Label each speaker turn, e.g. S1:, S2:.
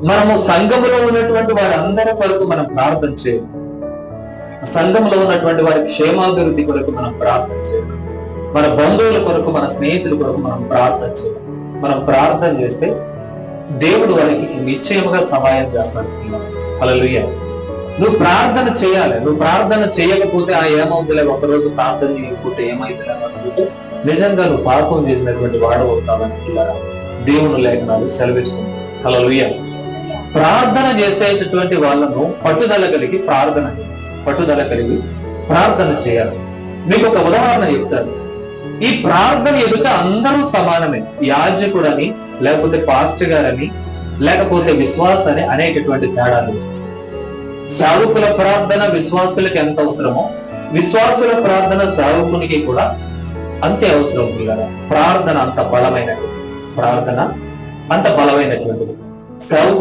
S1: మనము సంఘములో ఉన్నటువంటి వారందరి కొరకు మనం ప్రార్థన చేయాలి. సంఘంలో ఉన్నటువంటి వారి క్షేమాభివృద్ధి కొరకు మనం ప్రార్థన చేయాలి. మన బంధువుల కొరకు, మన స్నేహితుల కొరకు మనం ప్రార్థన చేయాలి. మనం ప్రార్థన చేస్తే దేవుడు వారికి నిశ్చయముగా సహాయం చేస్తాడు. హల్లెలూయా. నువ్వు ప్రార్థన చేయాలి. నువ్వు ప్రార్థన చేయకపోతే ఏమవుతుందిలే, ఒకరోజు ప్రార్థన చేయకపోతే ఏమైతుందిలే అనుకుంటే నిజంగా నువ్వు పాపం చేసినటువంటి వాడు అవుతావని పిల్లరా దేవుని లేఖనాలు సెలవిస్తుంది. హల్లెలూయా. ప్రార్థన చేసేటటువంటి వాళ్ళను పట్టుదల కలిగి ప్రార్థన చేయాలి. మీకు ఒక ఉదాహరణ చెప్తాను. ఈ ప్రార్థన ఎదుట అందరూ సమానమే. యాజకుడని, లేకపోతే పాస్టర్ గారని, లేకపోతే విశ్వాసని అనేటటువంటి తేడాలు. సేవకుల ప్రార్థన విశ్వాసులకు ఎంత అవసరమో, విశ్వాసుల ప్రార్థన సేవకునికి కూడా అంతే అవసరం. పిల్లరా ప్రార్థన అంత బలమైనటువంటిది. సేవకుల